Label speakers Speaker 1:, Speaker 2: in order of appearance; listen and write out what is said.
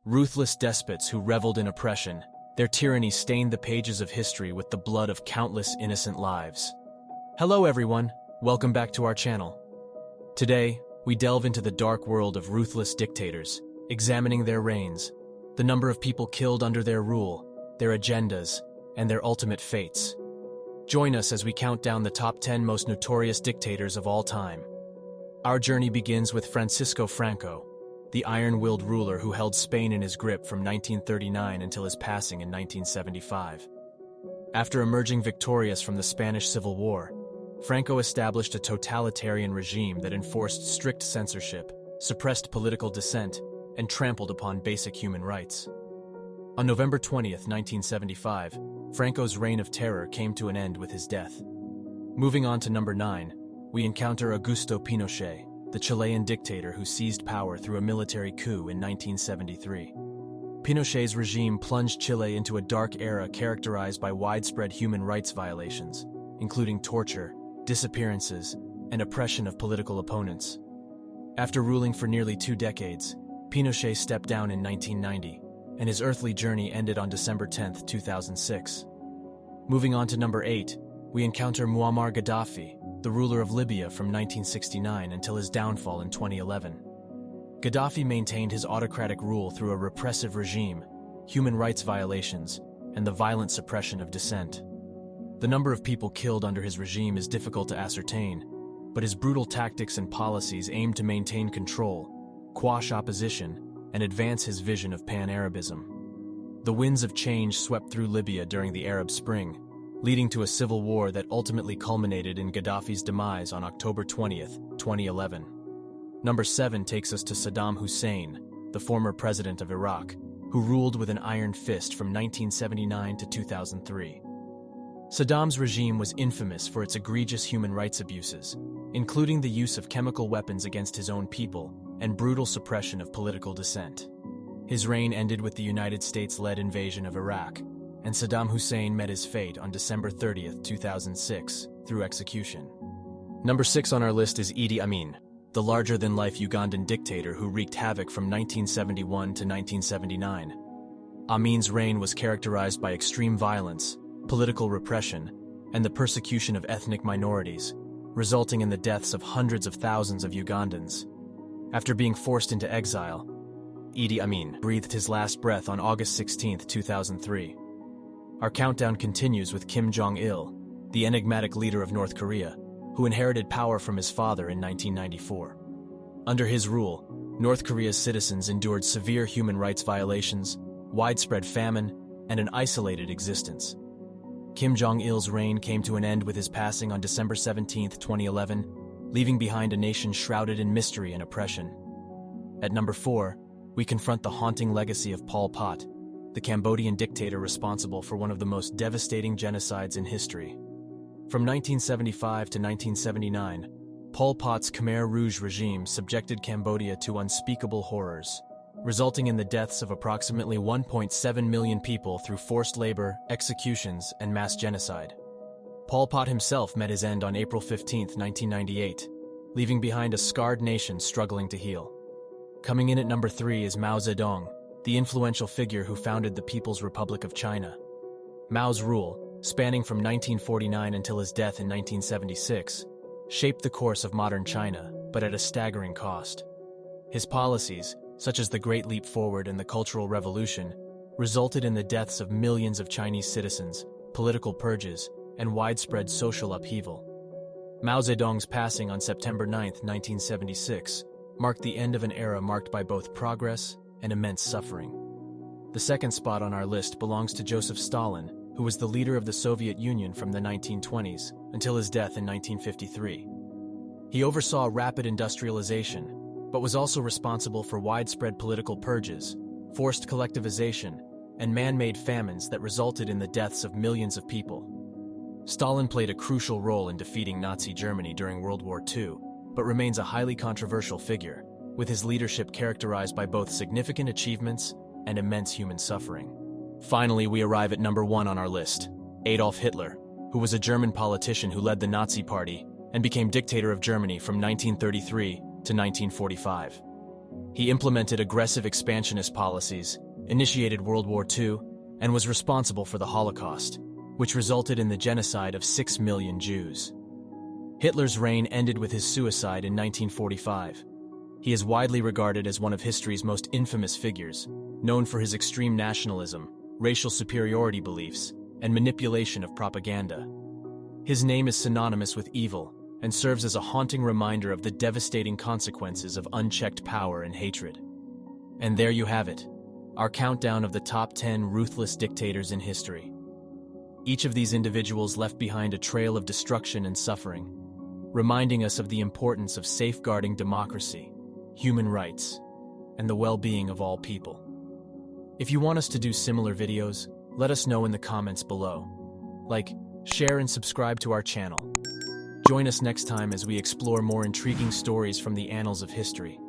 Speaker 1: Ruthless despots who reveled in oppression, their tyranny stained the pages of history with the blood of countless innocent lives. Hello everyone, welcome back to our channel. Today, we delve into the dark world of ruthless dictators, examining their reigns, the number of people killed under their rule, their agendas, and their ultimate fates. Join us as we count down the top 10 most notorious dictators of all time. Our journey begins with Francisco Franco, the iron-willed ruler who held Spain in his grip from 1939 until his passing in 1975. After emerging victorious from the Spanish Civil War, Franco established a totalitarian regime that enforced strict censorship, suppressed political dissent, and trampled upon basic human rights. On November 20th, 1975, Franco's reign of terror came to an end with his death. Moving on to number 9, we encounter Augusto Pinochet, the Chilean dictator who seized power through a military coup in 1973. Pinochet's regime plunged Chile into a dark era characterized by widespread human rights violations, including torture, disappearances, and oppression of political opponents. After ruling for nearly 2 decades, Pinochet stepped down in 1990, and his earthly journey ended on December 10, 2006. Moving on to number 8, we encounter Muammar Gaddafi, the ruler of Libya from 1969 until his downfall in 2011. Gaddafi maintained his autocratic rule through a repressive regime, human rights violations, and the violent suppression of dissent. The number of people killed under his regime is difficult to ascertain, but his brutal tactics and policies aimed to maintain control, quash opposition, and advance his vision of pan-Arabism. The winds of change swept through Libya during the Arab Spring, leading to a civil war that ultimately culminated in Gaddafi's demise on October 20th, 2011. Number 7 takes us to Saddam Hussein, the former president of Iraq, who ruled with an iron fist from 1979 to 2003. Saddam's regime was infamous for its egregious human rights abuses, including the use of chemical weapons against his own people and brutal suppression of political dissent. His reign ended with the United States-led invasion of Iraq, and Saddam Hussein met his fate on December 30th, 2006, through execution. Number 6 on our list is Idi Amin, the larger-than-life Ugandan dictator who wreaked havoc from 1971 to 1979. Amin's reign was characterized by extreme violence, political repression, and the persecution of ethnic minorities, resulting in the deaths of hundreds of thousands of Ugandans. After being forced into exile, Idi Amin breathed his last breath on August 16, 2003. Our countdown continues with Kim Jong-il, the enigmatic leader of North Korea, who inherited power from his father in 1994. Under his rule, North Korea's citizens endured severe human rights violations, widespread famine, and an isolated existence. Kim Jong-il's reign came to an end with his passing on December 17, 2011, leaving behind a nation shrouded in mystery and oppression. At number 4, we confront the haunting legacy of Pol Pot, the Cambodian dictator responsible for one of the most devastating genocides in history. From 1975 to 1979, Pol Pot's Khmer Rouge regime subjected Cambodia to unspeakable horrors, resulting in the deaths of approximately 1.7 million people through forced labor, executions, and mass genocide. Pol Pot himself met his end on April 15, 1998, leaving behind a scarred nation struggling to heal. Coming in at number 3 is Mao Zedong, the influential figure who founded the People's Republic of China. Mao's rule, spanning from 1949 until his death in 1976, shaped the course of modern China, but at a staggering cost. His policies, such as the Great Leap Forward and the Cultural Revolution, resulted in the deaths of millions of Chinese citizens, political purges, and widespread social upheaval. Mao Zedong's passing on September 9, 1976, marked the end of an era marked by both progress and immense suffering. The second spot on our list belongs to Joseph Stalin, who was the leader of the Soviet Union from the 1920s until his death in 1953. He oversaw rapid industrialization, but was also responsible for widespread political purges, forced collectivization, and man-made famines that resulted in the deaths of millions of people. Stalin played a crucial role in defeating Nazi Germany during World War II, but remains a highly controversial figure, with his leadership characterized by both significant achievements and immense human suffering. Finally, we arrive at number 1 on our list, Adolf Hitler, who was a German politician who led the Nazi Party and became dictator of Germany from 1933 to 1945. He implemented aggressive expansionist policies, initiated World War II, and was responsible for the Holocaust, which resulted in the genocide of 6 million Jews. Hitler's reign ended with his suicide in 1945. He is widely regarded as one of history's most infamous figures, known for his extreme nationalism, racial superiority beliefs, and manipulation of propaganda. His name is synonymous with evil and serves as a haunting reminder of the devastating consequences of unchecked power and hatred. And there you have it, our countdown of the top 10 ruthless dictators in history. Each of these individuals left behind a trail of destruction and suffering, reminding us of the importance of safeguarding democracy, human rights, and the well-being of all people. If you want us to do similar videos, let us know in the comments below. Like, share, and subscribe to our channel. Join us next time as we explore more intriguing stories from the annals of history.